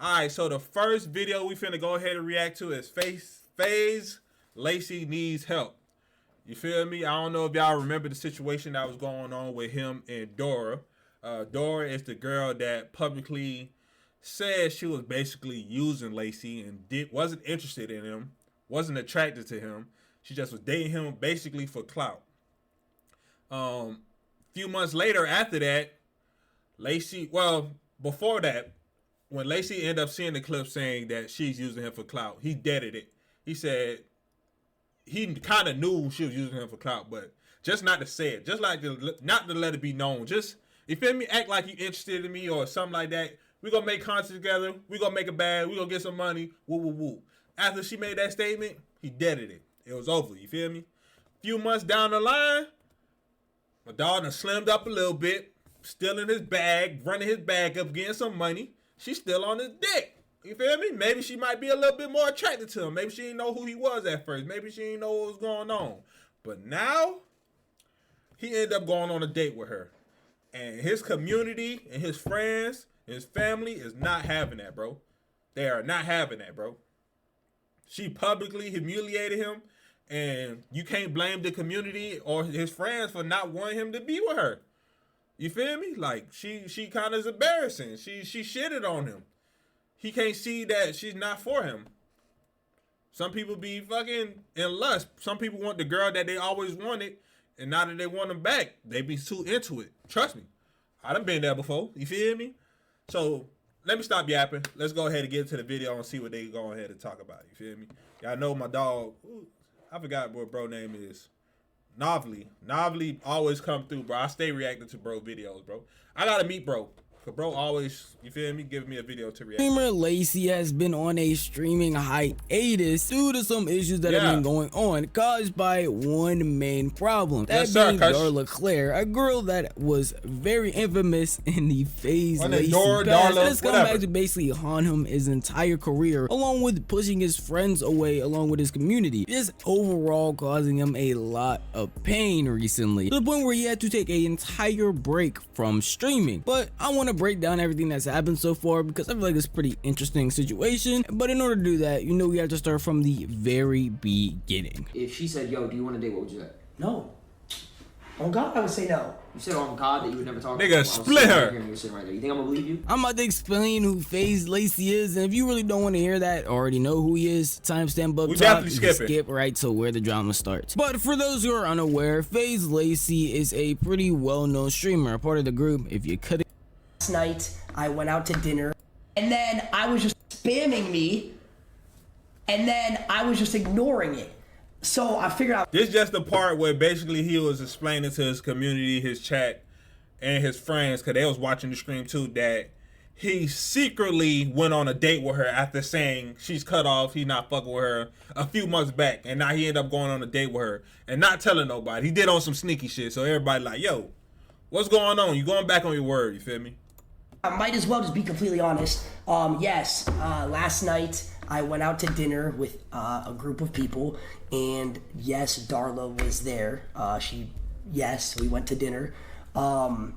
Alright, so the first video we finna go ahead and react to is Faze Lacy needs help. You feel me? I don't know if y'all remember the situation that was going on with him and Dora. Dora is the girl that publicly said she was basically using Lacy and wasn't interested in him, wasn't attracted to him. She just was dating him basically for clout. Few months later after that, Lacy, well, before that, when Lacy ended up seeing the clip saying that she's using him for clout, he deaded it. He said he kind of knew she was using him for clout, but just not to say it, just like not to let it be known. Just, you feel me? Act like you interested in me or something like that. We gonna make content together. We gonna make a bag. We gonna get some money. Woo woo woo. After she made that statement, he deaded it. It was over. You feel me? Few months down the line, my dog done slimmed up a little bit, still in his bag, running his bag up, getting some money. She's still on his dick. You feel me? Maybe she might be a little bit more attracted to him. Maybe she didn't know who he was at first. Maybe she didn't know what was going on. But now, he ended up going on a date with her. And his community and his friends and his family is not having that, bro. They are not having that, bro. She publicly humiliated him. And you can't blame the community or his friends for not wanting him to be with her. You feel me? Like, she kind of is embarrassing. She shitted on him. He can't see that she's not for him. Some people be fucking in lust. Some people want the girl that they always wanted, and now that they want them back, they be too into it. Trust me. I done been there before. You feel me? So, let me stop yapping. Let's go ahead and get into the video and see what they go ahead and talk about. You feel me? Y'all know my dog. I forgot what bro name is. Novely always come through, bro. I stay reacting to bro videos, bro. I gotta meet bro. Cause bro always, you feel me, giving me a video to react. Streamer Lacy has been on a streaming hiatus due to some issues that have been going on, caused by one main problem. That being Darla Claire, a girl that was very infamous in the Faze Lacy past, has come back to basically haunt him his entire career, along with pushing his friends away along with his community. Just overall causing him a lot of pain recently, to the point where he had to take an entire break from streaming. But I want to break down everything that's happened so far because I feel like it's a pretty interesting situation. But in order to do that, you know, we have to start from the very beginning. If she said, yo, do you want to date, what would you say? No. On God, I would say no. You said on God that you would never talk Nigga, split her. You're sitting right there. You think I'm gonna believe you? I'm about to explain who Faze Lacy is, and if you really don't want to hear that or already know who he is, timestamp up top, skip right to where the drama starts. But for those who are unaware, Faze Lacy is a pretty well-known streamer, a part of the group. If you couldn't. Last night, I went out to dinner, and then I was just spamming me, and then I was just ignoring it. So I figured out. This is just the part where basically he was explaining to his community, his chat, and his friends, because they was watching the stream too, that he secretly went on a date with her after saying she's cut off, he's not fucking with her a few months back, and now he ended up going on a date with her and not telling nobody. He did on some sneaky shit, so everybody like, yo, what's going on? You going back on your word, you feel me? I might as well just be completely honest. Yes, last night I went out to dinner with a group of people, and yes, Darla was there. Yes, we went to dinner. 'Cause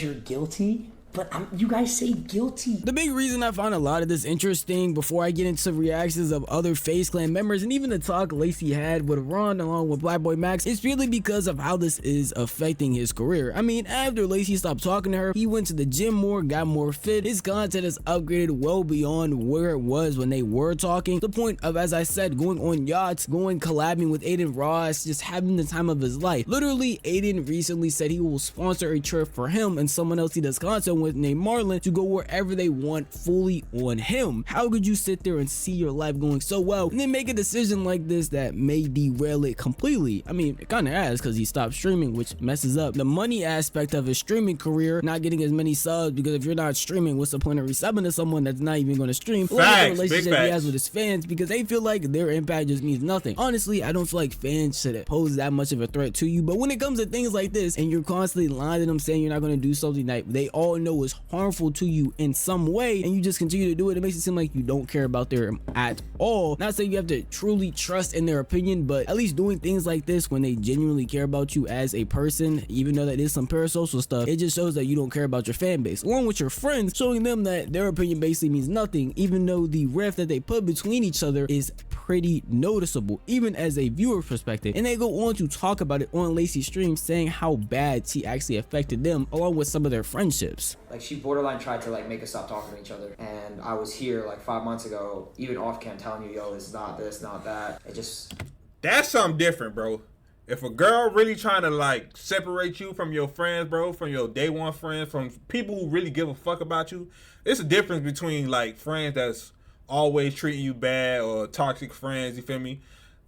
you're guilty? But you guys say guilty. The big reason I find a lot of this interesting before I get into reactions of other Faze Clan members and even the talk Lacy had with Ron along with Black Boy Max is purely because of how this is affecting his career. I mean, after Lacy stopped talking to her, he went to the gym more, got more fit. His content has upgraded well beyond where it was when they were talking. To the point of, as I said, going on yachts, collabing with Aiden Ross, just having the time of his life. Literally, Aiden recently said he will sponsor a trip for him and someone else he does content with named Marlon to go wherever they want fully on him. How could you sit there and see your life going so well and then make a decision like this that may derail it completely? I mean, it kind of has, because he stopped streaming, which messes up the money aspect of his streaming career, not getting as many subs, because if you're not streaming, what's the point of resubbing to someone that's not even going to stream? Look at the relationship he has with his fans, because they feel like their impact just means nothing. Honestly, I don't feel like fans should pose that much of a threat to you, but when it comes to things like this and you're constantly lying to them saying you're not going to do something that they all know is harmful to you in some way and you just continue to do it, it makes it seem like you don't care about them at all. Not saying you have to truly trust in their opinion, but at least doing things like this when they genuinely care about you as a person, even though that is some parasocial stuff, it just shows that you don't care about your fan base, along with your friends, showing them that their opinion basically means nothing, even though the rift that they put between each other is pretty noticeable, even as a viewer perspective. And they go on to talk about it on Lacy's stream, saying how bad she actually affected them, along with some of their friendships. Like, she borderline tried to like make us stop talking to each other, and I was here like 5 months ago, even off cam, telling you, yo, this is not this, not that. It just, that's something different, bro. If a girl really trying to like separate you from your friends, bro, from your day one friends, from people who really give a fuck about you, it's a difference between like friends that's always treating you bad or toxic friends, you feel me?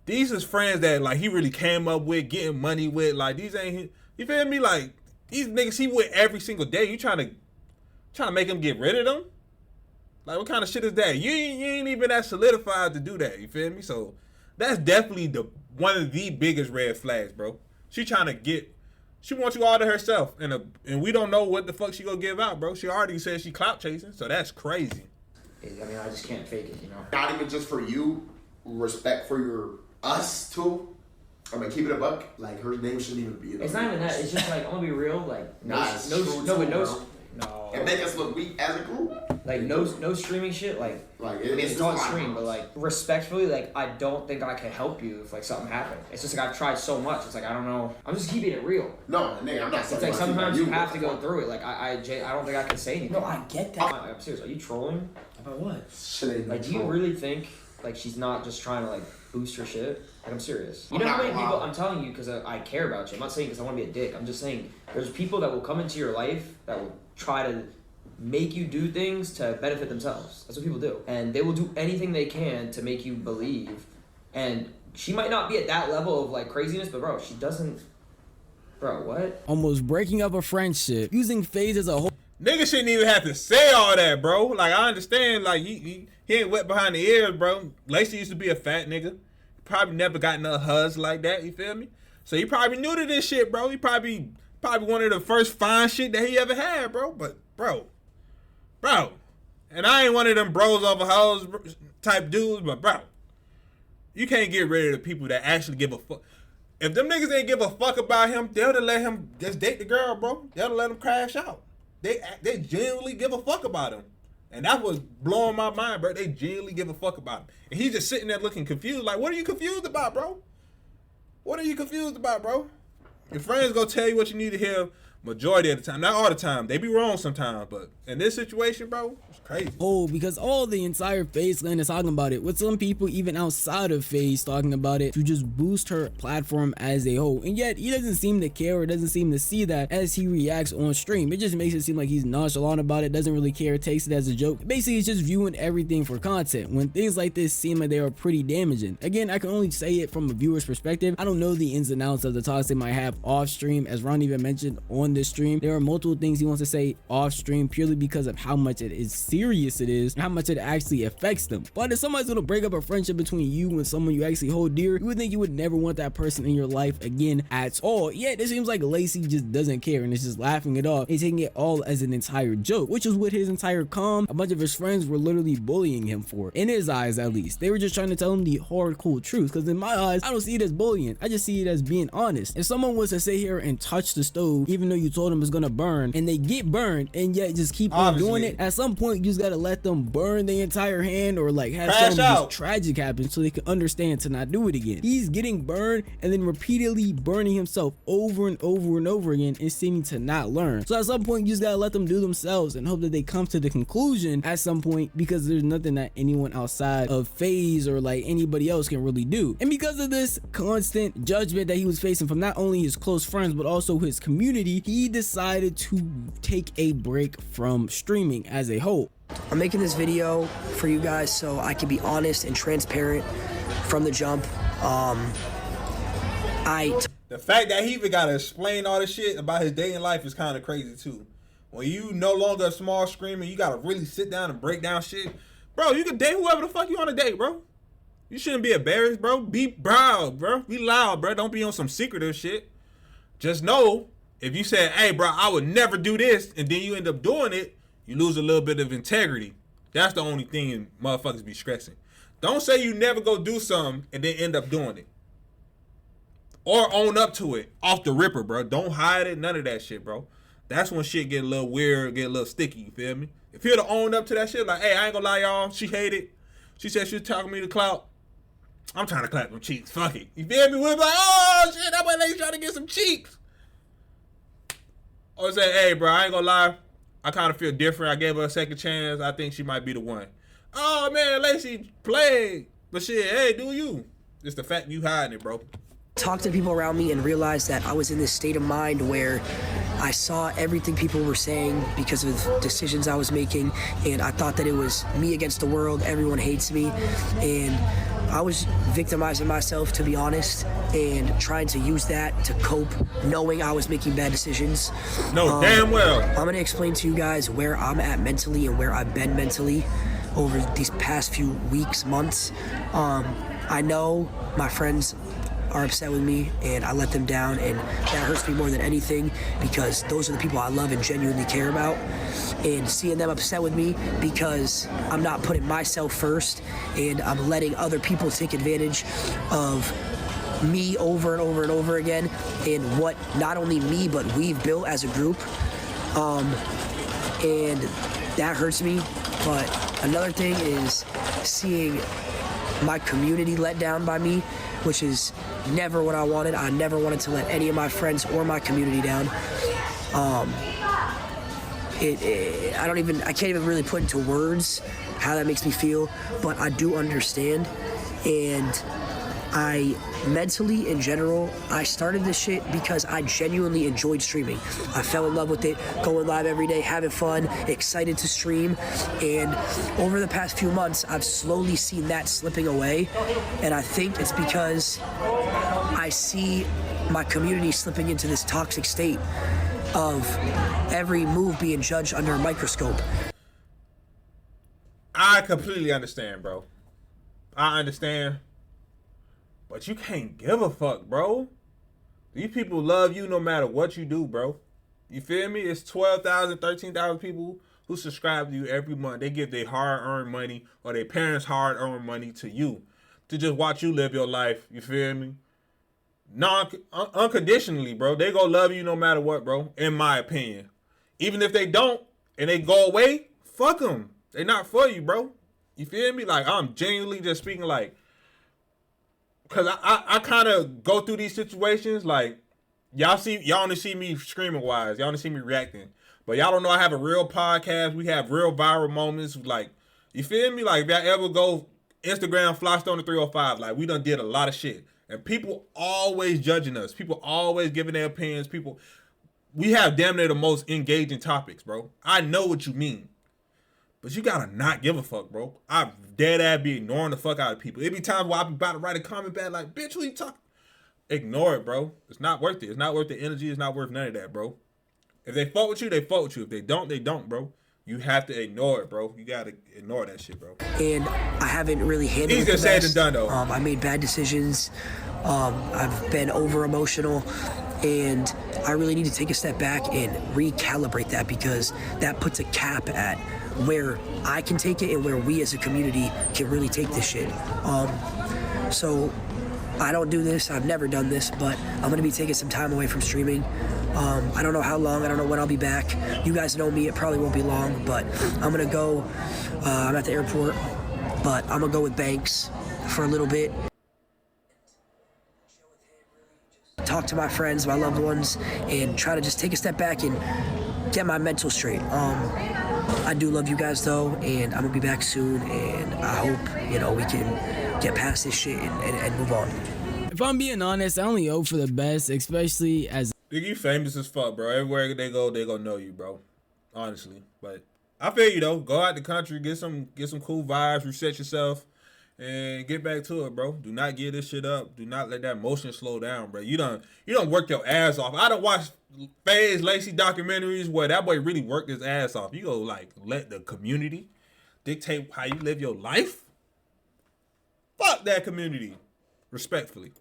These is friends that like he really came up with, getting money with. Like, these ain't, you feel me? Like, these niggas he with every single day. You trying to make him get rid of them? Like, what kind of shit is that? You ain't even that solidified to do that, you feel me? So that's definitely one of the biggest red flags, bro. She wants you all to herself, and we don't know what the fuck she gonna give out, bro. She already said she clout chasing, so that's crazy. I mean, I just can't fake it, you know. Not even just for you, respect for us too. I mean, keep it a buck. Like, her name shouldn't even be. It's not even that. It's just like, I'm gonna be real. Like, no. And make us look weak as a group. Like, no streaming shit. Like it's not stream, but like respectfully, like I don't think I can help you if like something happened. It's just like I've tried so much. It's like I don't know. I'm just keeping it real. No, nigga, I'm not. It's like sometimes you have to go through it. Like I don't think I can say anything. No, I get that. I'm serious. Are you trolling? About what? Shit, like, do you really think like she's not just trying to like boost her shit? Like, I'm serious. You know how many people, I'm telling you because I care about you. I'm not saying because I want to be a dick. I'm just saying there's people that will come into your life that will try to make you do things to benefit themselves. That's what people do. And they will do anything they can to make you believe. And she might not be at that level of like craziness, but bro, she doesn't. Bro, what? Almost breaking up a friendship, using Faze as a whole. Nigga shouldn't even have to say all that, bro. Like, I understand, like, he ain't wet behind the ears, bro. Lacy used to be a fat nigga. Probably never got no huzz like that, you feel me? So he probably new to this shit, bro. He probably one of the first fine shit that he ever had, bro. But, bro. And I ain't one of them bros over hoes type dudes, but, bro. You can't get rid of the people that actually give a fuck. If them niggas ain't give a fuck about him, they'll let him just date the girl, bro. They'll let him crash out. They genuinely give a fuck about him. And that was blowing my mind, bro. They genuinely give a fuck about him. And he's just sitting there looking confused. Like, what are you confused about, bro? What are you confused about, bro? Your friends gonna tell you what you need to hear majority of the time. Not all the time. They be wrong sometimes. But in this situation, bro, it's crazy. Oh, because all the entire Faze clan is talking about it, with some people even outside of Faze talking about it to just boost her platform as a whole. And yet he doesn't seem to care or doesn't seem to see that as he reacts on stream. It just makes it seem like he's nonchalant about it, doesn't really care, takes it as a joke. Basically, he's just viewing everything for content, when things like this seem like they are pretty damaging. Again, I can only say it from a viewer's perspective. I don't know the ins and outs of the talks they might have off stream. As Ron even mentioned on this stream, there are multiple things he wants to say off stream purely because of how much it is serious it is and how much it actually affects them. But if somebody's gonna break up a friendship between you and someone you actually hold dear, you would think you would never want that person in your life again at all. Yet it seems like Lacy just doesn't care and is just laughing it off and taking it all as an entire joke, which is what his entire a bunch of his friends were literally bullying him for. In his eyes, at least. They were just trying to tell him the hard, cool truth, because in my eyes, I don't see it as bullying. I just see it as being honest. If someone was to sit here and touch the stove, even though you told them it's gonna burn, and they get burned, and yet just keep on doing it, at some point, you just gotta let them burn the entire hand, or like have something just tragic happen so they can understand to not do it again. He's getting burned and then repeatedly burning himself over and over and over again and seeming to not learn. So at some point, you just gotta let them do themselves and hope that they come to the conclusion at some point, because there's nothing that anyone outside of Faze or like anybody else can really do. And because of this constant judgment that he was facing from not only his close friends but also his community, he decided to take a break from streaming as a whole. I'm making this video for you guys so I can be honest and transparent from the jump. The fact that he even gotta explain all this shit about his dating life is kind of crazy too. When you no longer a small screamer, you gotta really sit down and break down shit. Bro, you can date whoever the fuck you want to date, bro. You shouldn't be embarrassed, bro. Be proud, bro. Be loud, bro. Don't be on some secretive shit. Just know if you say, hey, bro, I would never do this, and then you end up doing it, you lose a little bit of integrity. That's the only thing motherfuckers be stressing. Don't say you never go do something and then end up doing it. Or own up to it off the ripper, bro. Don't hide it. None of that shit, bro. That's when shit get a little weird, get a little sticky. You feel me? If you'd have owned up to that shit, like, hey, I ain't gonna lie, y'all. She hated. She said she was talking me to clout. I'm trying to clap them cheeks. Fuck it. You feel me? We're like, oh, shit, that boy lady's trying to get some cheeks. Or say, hey, bro, I ain't gonna lie. I kind of feel different. I gave her a second chance. I think she might be the one. Oh, man, Lacy played. But shit, hey, do you? It's the fact you hiding it, bro. Talk to people around me and realize that I was in this state of mind where I saw everything people were saying because of decisions I was making, and I thought that it was me against the world, everyone hates me, and I was victimizing myself, to be honest, and trying to use that to cope, knowing I was making bad decisions. No, damn well. I'm gonna explain to you guys where I'm at mentally and where I've been mentally over these past few weeks, months. I know my friends are upset with me and I let them down, and that hurts me more than anything because those are the people I love and genuinely care about, and seeing them upset with me because I'm not putting myself first and I'm letting other people take advantage of me over and over and over again, and what not only me but we've built as a group, and that hurts me. But another thing is seeing my community let down by me, which is never what I wanted. I never wanted to let any of my friends or my community down. I can't even really put into words how that makes me feel, but I do understand. And I mentally, in general, I started this shit because I genuinely enjoyed streaming. I fell in love with it, going live every day, having fun, excited to stream. And over the past few months, I've slowly seen that slipping away. And I think it's because I see my community slipping into this toxic state of every move being judged under a microscope. I completely understand, bro. I understand. But you can't give a fuck, bro. These people love you no matter what you do, bro. You feel me? It's 12,000, 13,000 people who subscribe to you every month. They give their hard-earned money or their parents' hard-earned money to you to just watch you live your life. You feel me? Unconditionally, bro. They gonna love you no matter what, bro, in my opinion. Even if they don't and they go away, fuck them. They not for you, bro. You feel me? Like, I'm genuinely just speaking like, because I kind of go through these situations like, y'all only see me screaming wise. Y'all only see me reacting. But y'all don't know I have a real podcast. We have real viral moments. Like, you feel me? Like, if y'all ever go Instagram flystoner305, like, we done did a lot of shit. And people always judging us. People always giving their opinions. We have damn near the most engaging topics, bro. I know what you mean. But you gotta not give a fuck, bro. I dead ass be ignoring the fuck out of people. It be times where I be about to write a comment back like, bitch, who you talking? Ignore it, bro. It's not worth it. It's not worth the energy. It's not worth none of that, bro. If they fuck with you, they fuck with you. If they don't, they don't, bro. You have to ignore it, bro. You gotta ignore that shit, bro. And I haven't really handled it. Easier said than done, though. I made bad decisions. I've been over emotional, and I really need to take a step back and recalibrate that, because that puts a cap at where I can take it and where we as a community can really take this shit. So I don't do this. I've never done this, but I'm gonna be taking some time away from streaming. I don't know how long. I don't know when I'll be back. You guys know me. It probably won't be long, but I'm gonna go. I'm at the airport, but I'm gonna go with Banks for a little bit. Talk to my friends, my loved ones, and try to just take a step back and get my mental straight. I do love you guys though, and I'm gonna be back soon, and I hope, we can get past this shit and move on. If I'm being honest, I only hope for the best, especially as Nigga, you famous as fuck, bro. Everywhere they go, they gonna know you, bro. Honestly. But I feel you though. Go out the country, get some cool vibes, reset yourself, and get back to it, bro. Do not give this shit up. Do not let that motion slow down, bro. You done work your ass off. I done watched Faze Lacy documentaries where that boy really worked his ass off. You go like let the community dictate how you live your life? Fuck that community. Respectfully.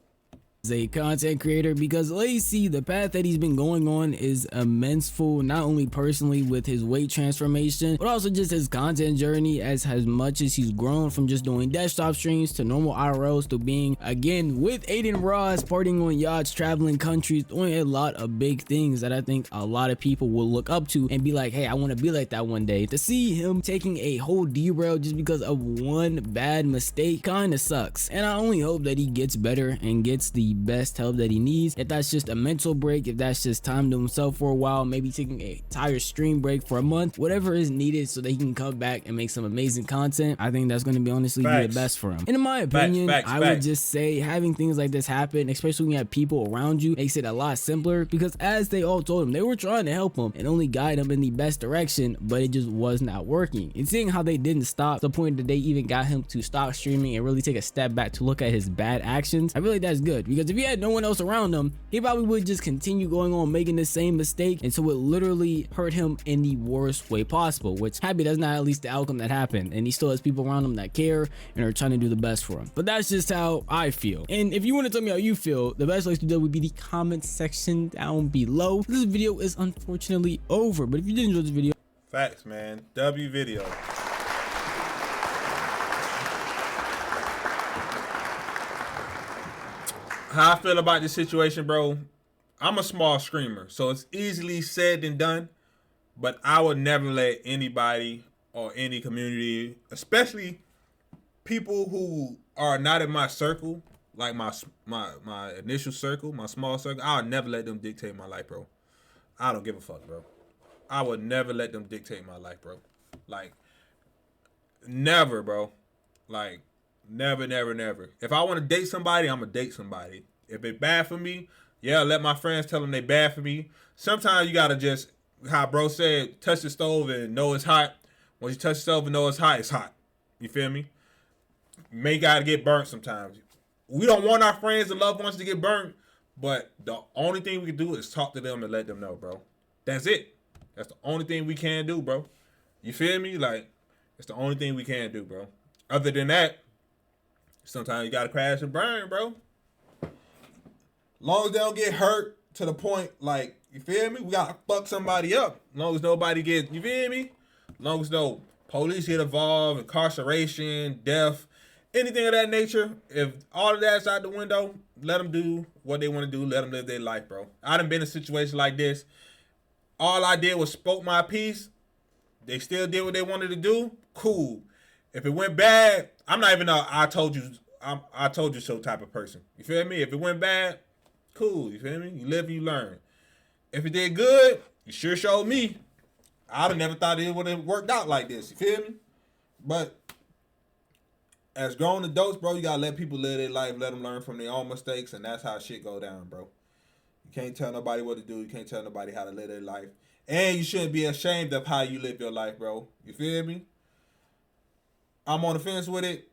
as a content creator, because Lacy, the path that he's been going on is immenseful, not only personally with his weight transformation, but also just his content journey, as much as he's grown from just doing desktop streams to normal IRLs to being again with Aiden Ross, partying on yachts, traveling countries, doing a lot of big things that I think a lot of people will look up to and be like, hey, I want to be like that one day. To see him taking a whole derail just because of one bad mistake kind of sucks, and I only hope that he gets better and gets the best help that he needs. If that's just a mental break, if that's just time to himself for a while, maybe taking a entire stream break for a month, whatever is needed so that he can come back and make some amazing content, I think that's going to be honestly be the best for him. And in my opinion, I would just say having things like this happen, especially when you have people around you, makes it a lot simpler, because as they all told him, they were trying to help him and only guide him in the best direction, but it just was not working. And seeing how they didn't stop to the point that they even got him to stop streaming and really take a step back to look at his bad actions, I feel like that's good, because if he had no one else around him, he probably would just continue going on making the same mistake until it literally hurt him in the worst way possible, which happy that's not at least the outcome that happened, and he still has people around him that care and are trying to do the best for him. But that's just how I feel, and if you want to tell me how you feel, the best place to do it would be the comment section down below. This video is unfortunately over, but if you did enjoy this video, facts, man. W video. How I feel about this situation, bro, I'm a small screamer, so it's easily said than done, but I would never let anybody or any community, especially people who are not in my circle, like my initial circle, my small circle, I would never let them dictate my life, bro. I don't give a fuck, bro. I would never let them dictate my life, bro. Like, never, bro. Like, never, never, never. If I want to date somebody, I'm going to date somebody. If it's bad for me, yeah, let my friends tell them they bad for me. Sometimes you got to just, how bro said, touch the stove and know it's hot. Once you touch the stove and know it's hot, it's hot. You feel me? You may got to get burnt sometimes. We don't want our friends and loved ones to get burnt, but the only thing we can do is talk to them and let them know, bro. That's it. That's the only thing we can do, bro. You feel me? Like, it's the only thing we can do, bro. Other than that, sometimes you gotta crash and burn, bro. Long as they don't get hurt to the point, like, you feel me? We gotta fuck somebody up. Long as nobody gets, you feel me? Long as no police get involved, incarceration, death, anything of that nature. If all of that's out the window, let them do what they want to do. Let them live their life, bro. I done been in a situation like this. All I did was spoke my piece. They still did what they wanted to do. Cool. If it went bad, I'm not even a I told you so type of person. You feel me? If it went bad, cool. You feel me? You live and you learn. If it did good, you sure showed me. I'd have never thought it would have worked out like this. You feel me? But as grown adults, bro, you gotta let people live their life, let them learn from their own mistakes, and that's how shit go down, bro. You can't tell nobody what to do. You can't tell nobody how to live their life. And you shouldn't be ashamed of how you live your life, bro. You feel me? I'm on the fence with it.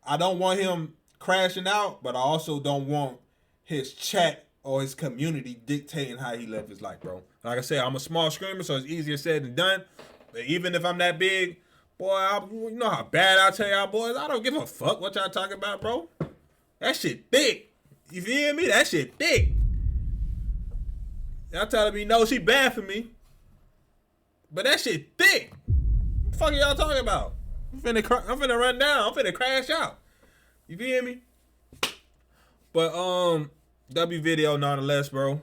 I don't want him crashing out, but I also don't want his chat or his community dictating how he lives his life, bro. Like I said, I'm a small screamer, so it's easier said than done. But even if I'm that big, boy, you know how bad I tell y'all boys, I don't give a fuck what y'all talking about, bro. That shit thick. You feel me? That shit thick. Y'all telling me, no, she bad for me. But that shit thick. What the fuck are y'all talking about? I'm finna run down. I'm finna crash out. You feel me? But, W video nonetheless, bro.